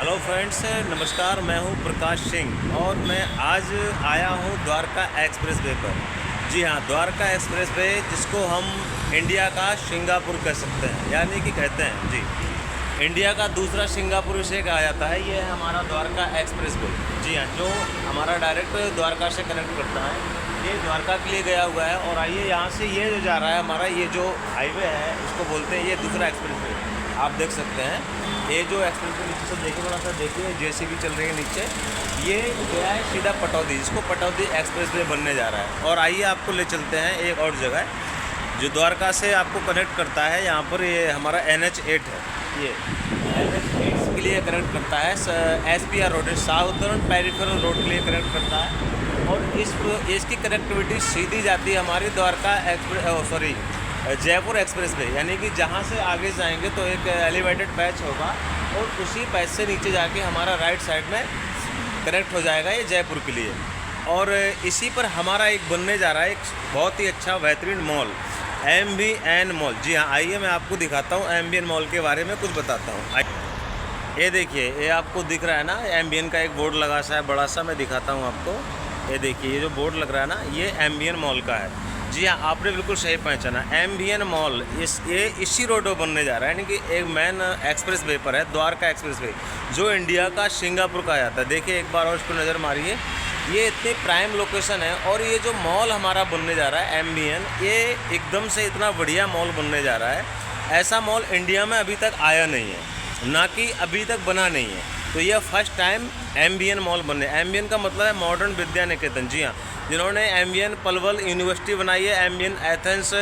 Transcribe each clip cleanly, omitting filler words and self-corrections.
Hello friends, नमस्कार। मैं हूं प्रकाश सिंह और मैं आज आया हूं द्वारका एक्सप्रेस वे पर। जी हाँ, द्वारका एक्सप्रेस वे जिसको हम इंडिया का सिंगापुर कह सकते हैं, यानी कि कहते हैं जी, इंडिया का दूसरा सिंगापुर इसे कहा जाता है। ये है हमारा द्वारका एक्सप्रेस वे। जी हाँ, जो हमारा डायरेक्ट द्वारका से कनेक्ट करता है। ये द्वारका के लिए गया हुआ है। और आइए, यहाँ से ये जो जा रहा है हमारा, ये जो हाईवे है उसको बोलते हैं ये दूसरा एक्सप्रेस वे। आप देख सकते हैं ये जो एक्सप्रेस वे नीचे से देखिए, बड़ा सा देखिए, जेसीबी चल रही है नीचे। ये गया है सीधा पटौदी, जिसको पटौदी एक्सप्रेस वे बनने जा रहा है। और आइए आपको ले चलते हैं एक और जगह जो द्वारका से आपको कनेक्ट करता है। यहाँ पर ये हमारा NH8 है। ये NH8 के लिए कनेक्ट करता है। SPR road, southern peripheral road के लिए कनेक्ट करता है। और इसकी कनेक्टिविटी सीधी जाती है हमारी द्वारका जयपुर एक्सप्रेस वे, यानी कि जहाँ से आगे जाएंगे तो एक एलिवेटेड पैच होगा और उसी पैच से नीचे जाके हमारा राइट साइड में कनेक्ट हो जाएगा ये जयपुर के लिए। और इसी पर हमारा एक बनने जा रहा है एक बहुत ही अच्छा बेहतरीन मॉल, MBN मॉल। जी हाँ, आइए मैं आपको दिखाता हूँ MBN मॉल के बारे में कुछ बताता हूँ। ये देखिए, ये आपको दिख रहा है ना, MBN का एक बोर्ड लगा सा है बड़ा सा, मैं दिखाता हूँ आपको। ये देखिए, ये जो बोर्ड लग रहा है ना, ये MBN मॉल का है। जी हाँ, आपने बिल्कुल सही पहचाना। MBN मॉल ये इसी रोड पर बनने जा रहा है, यानी कि एक मेन एक्सप्रेस वे पर है, द्वारका एक्सप्रेस वे, जो इंडिया का सिंगापुर कहा जाता है। देखिए एक बार और इसको नज़र मारिए, ये इतनी प्राइम लोकेशन है। और ये जो मॉल हमारा बनने जा रहा है MBN, ये एकदम से इतना बढ़िया मॉल बनने जा रहा है। ऐसा मॉल इंडिया में अभी तक आया नहीं है, ना कि अभी तक बना नहीं है। तो यह फर्स्ट टाइम MBN मॉल बनने। MBN का मतलब है मॉडर्न विद्या निकेतन। जी हाँ, जिन्होंने MBN पलवल यूनिवर्सिटी बनाई है, MBN एथेंस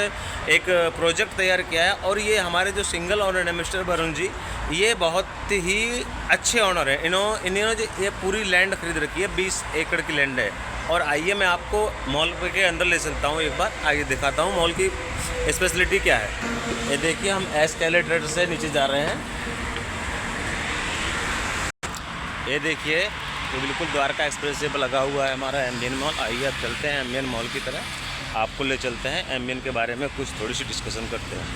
एक प्रोजेक्ट तैयार किया है। और ये हमारे जो सिंगल ऑनर है मिस्टर वरुण जी, ये बहुत ही अच्छे ऑनर है। इन्होंने ये पूरी लैंड खरीद रखी है, 20 एकड़ की लैंड है। और आइए मैं आपको मॉल के अंदर ले चलता हूँ, एक बार आइए दिखाता हूँ मॉल की स्पेशलिटी क्या है। ये देखिए, हम एस्केलेटर से नीचे जा रहे हैं। ये देखिए, ये बिल्कुल द्वारका एक्सप्रेस से लगा हुआ है हमारा MBN मॉल। आइए अब चलते हैं MBN मॉल की तरह, आपको ले चलते हैं MBN के बारे में कुछ थोड़ी सी डिस्कशन करते हैं।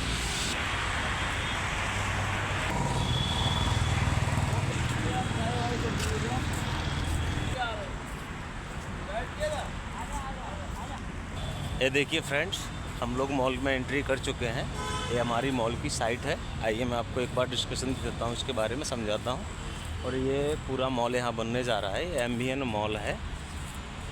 ये देखिए फ्रेंड्स, हम लोग मॉल में एंट्री कर चुके हैं। ये हमारी मॉल की साइट है। आइए मैं आपको एक बार डिस्कशन देता हूँ, इसके बारे में समझाता हूँ। और ये पूरा मॉल यहाँ बनने जा रहा है, ये MBN मॉल है।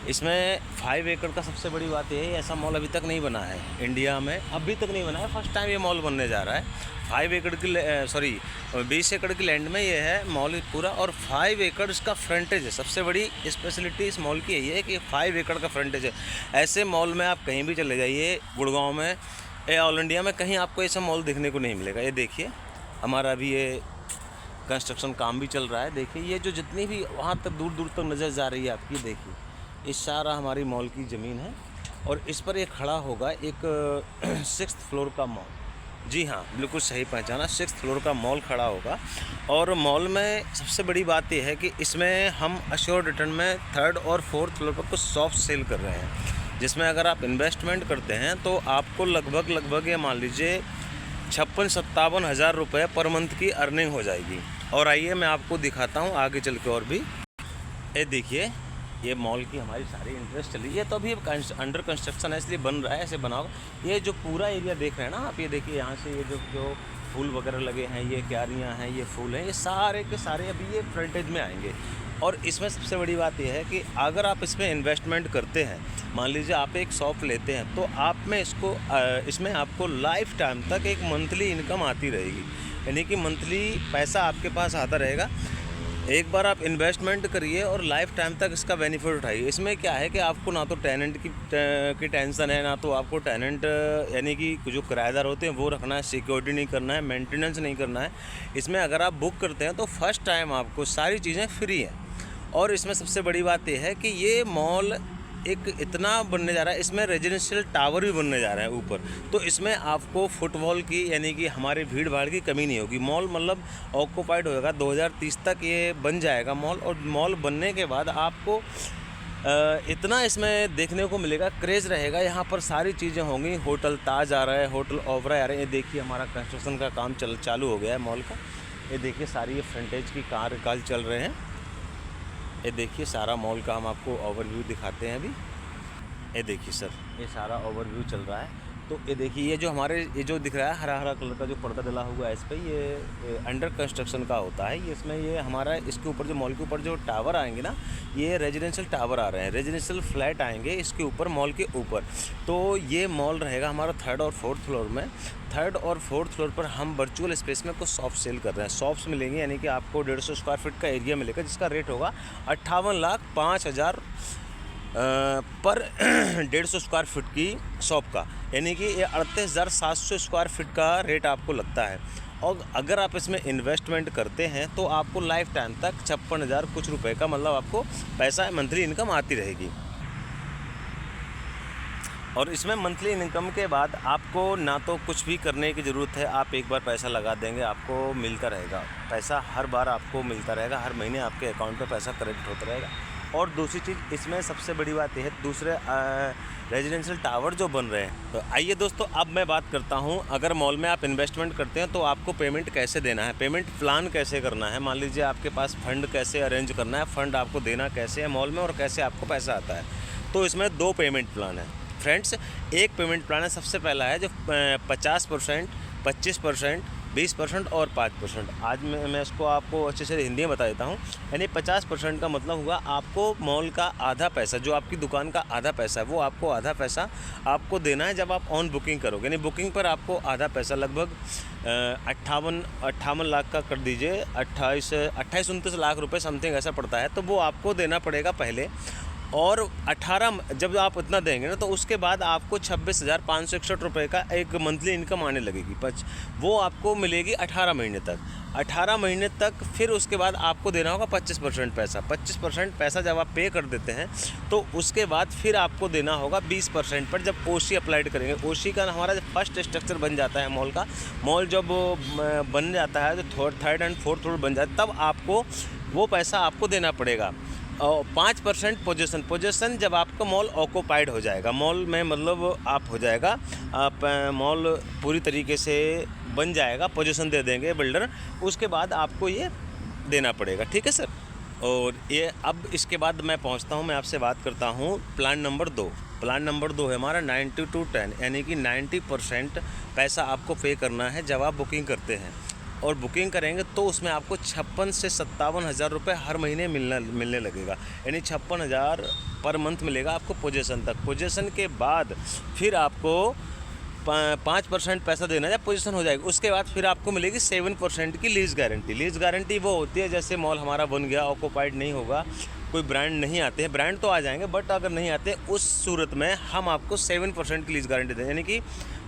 इसमें 5 एकड़ का सबसे बड़ी बात ये है, ऐसा मॉल अभी तक नहीं बना है इंडिया में, अभी तक नहीं बना है। फर्स्ट टाइम ये मॉल बनने जा रहा है। 20 एकड़ की लैंड में ये है मॉल पूरा। और 5 एकड़ इसका फ्रंटेज है। सबसे बड़ी स्पेशलिटी इस मॉल की यही है कि 5 एकड़ का फ्रंटेज है। ऐसे मॉल में आप कहीं भी चले जाइए, गुड़गांव में या ऑल इंडिया में कहीं आपको ऐसा मॉल देखने को नहीं मिलेगा। ये देखिए, हमारा अभी ये कंस्ट्रक्शन काम भी चल रहा है। देखिए, ये जो जितनी भी वहाँ तक दूर दूर तक नज़र जा रही है आपकी, देखिए ये सारा हमारी मॉल की ज़मीन है। और इस पर एक खड़ा होगा एक 6th फ्लोर का मॉल। जी हाँ, बिल्कुल सही पहचाना, 6th फ्लोर का मॉल खड़ा होगा। और मॉल में सबसे बड़ी बात यह है कि इसमें हम अश्योर्ड रिटर्न में 3rd और 4th फ्लोर पर कुछ सॉफ्ट सेल कर रहे हैं, जिसमें अगर आप इन्वेस्टमेंट करते हैं तो आपको लगभग ये मान लीजिए 56-57 हज़ार रुपये पर मंथ की अर्निंग हो जाएगी। और आइए मैं आपको दिखाता हूँ आगे चल के और भी। ये देखिए, ये मॉल की हमारी सारी इंटरेस्ट चली है, तो अभी अंडर कंस्ट्रक्शन है, इसलिए बन रहा है, ऐसे बनाओ। ये जो पूरा एरिया देख रहे हैं ना आप, ये देखिए, यहाँ से ये जो फूल वगैरह लगे हैं, ये क्यारियाँ हैं, ये फूल हैं, ये सारे के सारे अभी ये फ्रंटेज में आएंगे। और इसमें सबसे बड़ी बात यह है कि अगर आप इसमें इन्वेस्टमेंट करते हैं, मान लीजिए आप एक शॉप लेते हैं, तो आप में इसमें आपको लाइफ टाइम तक एक मंथली इनकम आती रहेगी, यानी कि मंथली पैसा आपके पास आता रहेगा। एक बार आप इन्वेस्टमेंट करिए और लाइफ टाइम तक इसका बेनिफिट उठाइए। इसमें क्या है कि आपको ना तो टेनेंट की टेंशन है, ना तो आपको टेनेंट यानी कि जो किराएदार होते हैं वो रखना है, सिक्योरिटी नहीं करना है, मेंटेनेंस नहीं करना है। इसमें अगर आप बुक करते हैं तो फर्स्ट टाइम आपको सारी चीज़ें फ्री हैं। और इसमें सबसे बड़ी बात यह है कि ये मॉल एक इतना बनने जा रहा है, इसमें रेजिडेंशियल टावर भी बनने जा रहा है ऊपर। तो इसमें आपको फुटबॉल की यानी कि हमारी भीड़ भाड़ की कमी नहीं होगी। मॉल मतलब ऑक्यूपाइड होएगा, 2030 तक ये बन जाएगा मॉल। और मॉल बनने के बाद आपको इतना इसमें देखने को मिलेगा, क्रेज़ रहेगा। यहाँ पर सारी चीज़ें होंगी। होटल ताज आ रहा है, होटल ओबराय आ रहे हैं। ये देखिए, हमारा कंस्ट्रक्शन का काम चालू हो गया है मॉल का। ये देखिए सारी ये फ्रंटेज की कार्य चल रहे हैं। ये देखिए सारा मॉल का हम आपको ओवरव्यू दिखाते हैं अभी। ये देखिए सर, ये सारा ओवरव्यू चल रहा है। तो ये देखिए ये जो हमारे ये जो दिख रहा है हरा हरा कलर का जो पर्दा डला हुआ है इस पर, ये अंडर कंस्ट्रक्शन का होता है। ये इसमें ये हमारा इसके ऊपर जो मॉल के ऊपर जो टावर आएंगे ना, ये रेजिडेंशियल टावर आ रहे हैं, रेजिडेंशियल फ्लैट आएंगे इसके ऊपर, मॉल के ऊपर। तो ये मॉल रहेगा हमारा 3rd और 4th फ्लोर में। 3rd और 4th फ्लोर पर हम वर्चुअल स्पेस में कुछ शॉप सेल कर रहे हैं। शॉप्स मिलेंगे, यानी कि आपको 150 स्क्वायर फीट का एरिया मिलेगा, जिसका रेट होगा 58,05,000 पर 150 स्क्वायर फीट की शॉप का, यानी कि ये 38,700 स्क्वायर फीट का रेट आपको लगता है। और अगर आप इसमें इन्वेस्टमेंट करते हैं तो आपको लाइफ टाइम तक 56,000 कुछ रुपए का, मतलब आपको पैसा मंथली इनकम आती रहेगी। और इसमें मंथली इनकम के बाद आपको ना तो कुछ भी करने की ज़रूरत है, आप एक बार पैसा लगा देंगे आपको मिलता रहेगा पैसा, हर बार आपको मिलता रहेगा, हर महीने आपके अकाउंट में पैसा क्रेडिट होता रहेगा। और दूसरी चीज़ इसमें सबसे बड़ी बात यह है, दूसरे रेजिडेंशियल टावर जो बन रहे हैं। तो आइए दोस्तों, अब मैं बात करता हूं, अगर मॉल में आप इन्वेस्टमेंट करते हैं तो आपको पेमेंट कैसे देना है, पेमेंट प्लान कैसे करना है। मान लीजिए आपके पास फंड कैसे अरेंज करना है, फ़ंड आपको देना कैसे है मॉल में, और कैसे आपको पैसा आता है। तो इसमें 2 पेमेंट प्लान है फ्रेंड्स। एक पेमेंट प्लान है, सबसे पहला है जो 50%, 25%, 20% और 5%। आज मैं इसको आपको अच्छे से हिंदी में बता देता हूँ। यानी 50% का मतलब हुआ आपको मॉल का आधा पैसा, जो आपकी दुकान का आधा पैसा है, वो आपको आधा पैसा आपको देना है जब आप ऑन बुकिंग करोगे। यानी बुकिंग पर आपको आधा पैसा, लगभग 58 लाख का कर दीजिए, 28-29 लाख रुपए समथिंग ऐसा पड़ता है, तो वो आपको देना पड़ेगा पहले। और 18 जब आप इतना देंगे ना, तो उसके बाद आपको 26,561 रुपये का एक मंथली इनकम आने लगेगी। वो आपको मिलेगी 18 महीने तक। 18 महीने तक फिर उसके बाद आपको देना होगा 25% पैसा। 25% पैसा जब आप पे कर देते हैं तो उसके बाद फिर आपको देना होगा 20% पर, जब ओसी अप्लाइड करेंगे। ओसी का हमारा जब फर्स्ट स्ट्रक्चर बन जाता है मॉल का, मॉल जब बन जाता है, जो 3rd एंड 4th फ्लोर बन जाता है, तब आपको वो पैसा आपको देना पड़ेगा। और 5% पोजेसन जब आपका मॉल ऑक्यूपाइड हो जाएगा, मॉल में मतलब आप हो जाएगा, आप मॉल पूरी तरीके से बन जाएगा, पोजेसन दे देंगे बिल्डर, उसके बाद आपको ये देना पड़ेगा। ठीक है सर। और ये अब इसके बाद मैं पहुंचता हूं, मैं आपसे बात करता हूं प्लान नंबर 2। प्लान नंबर 2 है हमारा 90-10, यानी कि 90% पैसा आपको पे करना है जब आप बुकिंग करते हैं। और बुकिंग करेंगे तो उसमें आपको 56 से 57 हज़ार रुपये हर महीने मिलने लगेगा, यानी 56,000 पर मंथ मिलेगा आपको पोजीशन तक। पोजीशन के बाद फिर आपको 5% पैसा देना जब पोजीशन हो जाएगी। उसके बाद फिर आपको मिलेगी 7% की लीज़ गारंटी। लीज़ गारंटी वो होती है, जैसे मॉल हमारा बन गया, ऑक्यूपाइड नहीं होगा, कोई ब्रांड नहीं आते हैं, ब्रांड तो आ जाएंगे बट अगर नहीं आते, उस सूरत में हम आपको 7% की लीज़ गारंटी दें, यानी कि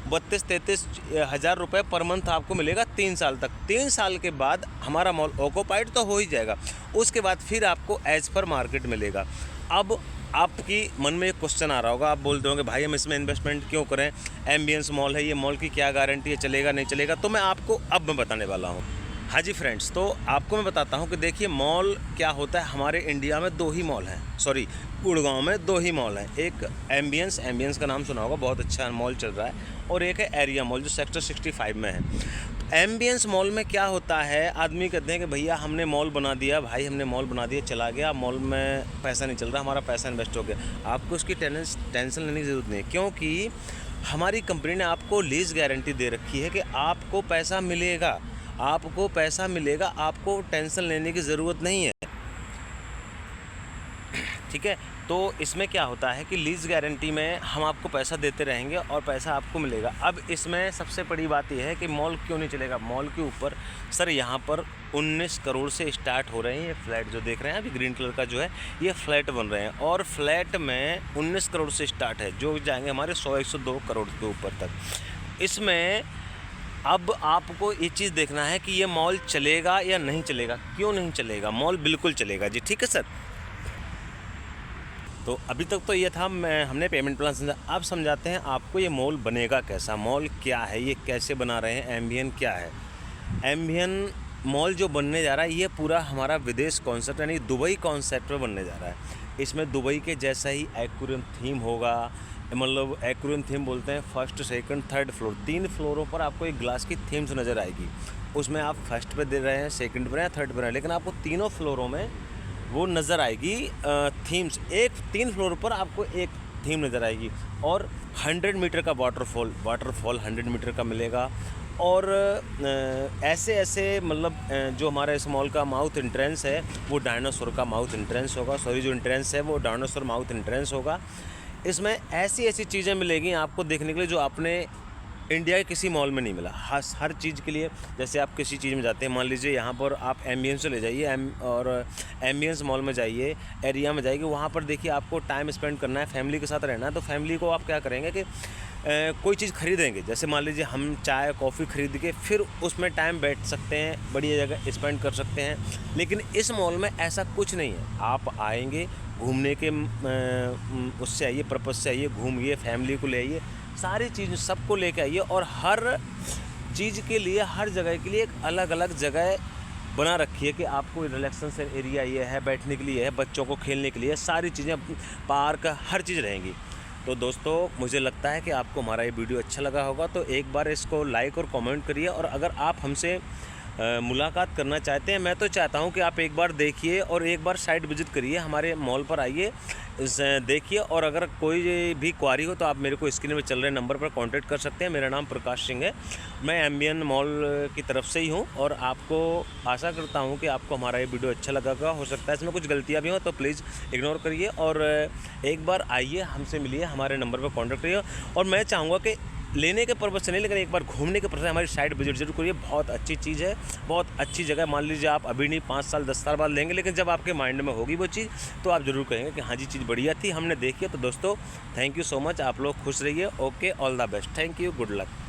32-33 हज़ार रुपये पर मंथ आपको मिलेगा 3 साल तक। 3 साल के बाद हमारा मॉल ऑक्यूपाइड तो हो ही जाएगा, उसके बाद फिर आपको एज पर मार्केट मिलेगा। अब आपकी मन में एक क्वेश्चन आ रहा होगा, आप बोलते होंगे भाई हम इसमें इन्वेस्टमेंट क्यों करें, एम्बियंस मॉल है, ये मॉल की क्या गारंटी है, चलेगा नहीं चलेगा। तो मैं आपको अब मैं बताने वाला हूँ। हाँ जी फ्रेंड्स, तो आपको मैं बताता हूँ कि देखिए मॉल क्या होता है। हमारे इंडिया में 2 ही मॉल हैं, सॉरी गुड़गांव में 2 ही मॉल हैं। एक एम्बियंस का नाम सुना होगा, बहुत अच्छा मॉल चल रहा है, और एक है एरिया मॉल जो सेक्टर 65 में है। एम्बियंस मॉल में क्या होता है, आदमी कहते हैं कि भैया हमने मॉल बना दिया, भाई हमने मॉल बना दिया, चला गया, मॉल में पैसा नहीं चल रहा, हमारा पैसा इन्वेस्ट हो गया। आपको उसकी टेंशन लेने की ज़रूरत नहीं, क्योंकि हमारी कंपनी ने आपको लीज़ गारंटी दे रखी है कि आपको पैसा मिलेगा, आपको पैसा मिलेगा, आपको टेंशन लेने की ज़रूरत नहीं है। ठीक है, तो इसमें क्या होता है कि लीज़ गारंटी में हम आपको पैसा देते रहेंगे और पैसा आपको मिलेगा। अब इसमें सबसे बड़ी बात यह है कि मॉल क्यों नहीं चलेगा। मॉल के ऊपर सर यहाँ पर 19 करोड़ से स्टार्ट हो रहे हैं ये फ्लैट जो देख रहे हैं अभी ग्रीन कलर का जो है, ये फ्लैट बन रहे हैं, और फ्लैट में 19 करोड़ से स्टार्ट है, जो जाएंगे हमारे 100-102 करोड़ के ऊपर तक। इसमें अब आपको ये चीज़ देखना है कि ये मॉल चलेगा या नहीं चलेगा। क्यों नहीं चलेगा, मॉल बिल्कुल चलेगा जी। ठीक है सर। तो अभी तक तो ये था, हमने पेमेंट प्लान समझा। अब समझाते हैं आपको ये मॉल बनेगा कैसा, मॉल क्या है, ये कैसे बना रहे हैं, एम्बियन क्या है। एम्बियन मॉल जो बनने जा रहा है ये पूरा हमारा विदेश कॉन्सेप्ट यानी दुबई कॉन्सेप्ट में बनने जा रहा है। इसमें दुबई के जैसा ही एक्वेरियम थीम होगा, मतलब एक्वेरियम थीम बोलते हैं, 1st, 2nd, 3rd फ्लोर, 3 फ्लोरों पर आपको एक ग्लास की थीम्स नज़र आएगी। उसमें आप फर्स्ट पे दे रहे हैं, सेकंड पे हैं, थर्ड पे हैं, लेकिन आपको तीनों फ्लोरों में वो नज़र आएगी थीम्स। 3 फ्लोर पर आपको एक थीम नज़र आएगी और 100 मीटर का वाटरफॉल 100 मीटर का मिलेगा। और ऐसे ऐसे मतलब जो हमारा इस मॉल का माउथ एंट्रेंस है वो डायनासोर का माउथ एंट्रेंस होगा, सॉरी जो एंट्रेंस है वो डायनासोर माउथ एंट्रेंस होगा। इसमें ऐसी ऐसी चीज़ें मिलेगी आपको देखने के लिए जो आपने इंडिया के किसी मॉल में नहीं मिला। हर चीज़ के लिए, जैसे आप किसी चीज़ में जाते हैं, मान लीजिए यहाँ पर आप एम्बियंस से ले जाइए और एम्बियंस मॉल में जाइए, एरिया में जाइए, वहाँ पर देखिए आपको टाइम स्पेंड करना है, फैमिली के साथ रहना है, तो फैमिली को आप क्या करेंगे कि कोई चीज़ खरीदेंगे। जैसे मान लीजिए हम चाय कॉफ़ी खरीद के फिर उसमें टाइम बैठ सकते हैं, बढ़िया जगह स्पेंड कर सकते हैं। लेकिन इस मॉल में ऐसा कुछ नहीं है। आप आएंगे घूमने के उससे आइए, पर्पज़ से आइए, घूमिए, फैमिली को ले आइए, सारी चीज़ सबको लेके आइए। और हर चीज़ के लिए, हर जगह के लिए एक अलग अलग जगह बना रखी है कि आपको रिलैक्सेशन एरिया ये है, बैठने के लिए है, बच्चों को खेलने के लिए, सारी चीज़ें, पार्क, हर चीज़ रहेंगी। तो दोस्तों मुझे लगता है कि आपको हमारा ये वीडियो अच्छा लगा होगा, तो एक बार इसको लाइक और कमेंट करिए। और अगर आप हमसे मुलाकात करना चाहते हैं, मैं तो चाहता हूं कि आप एक बार देखिए और एक बार साइट विज़िट करिए, हमारे मॉल पर आइए, देखिए। और अगर कोई भी क्वारी हो तो आप मेरे को स्क्रीन में चल रहे नंबर पर कांटेक्ट कर सकते हैं। मेरा नाम प्रकाश सिंह है, मैं एम्बियन मॉल की तरफ से ही हूं। और आपको आशा करता हूं कि आपको हमारा ये वीडियो अच्छा लगा। हो सकता है इसमें कुछ गलतियां भी हों तो प्लीज़ इग्नोर करिए और एक बार आइए, हमसे मिलिए, हमारे नंबर पर कॉन्टैक्ट करिए। और मैं चाहूँगा कि लेने के पर्पज़ से नहीं, लेकिन एक बार घूमने के पर्पज़ से हमारी साइट विजिट जरूर करिए। बहुत अच्छी चीज़ है, बहुत अच्छी जगह। मान लीजिए आप अभी नहीं, 5 साल 10 साल बाद लेंगे, लेकिन जब आपके माइंड में होगी वो चीज़ तो आप ज़रूर कहेंगे कि हाँ जी चीज़ बढ़िया थी, हमने देखी है। तो दोस्तों थैंक यू सो मच, आप लोग खुश रहिए। Okay, all the best, thank you, good luck.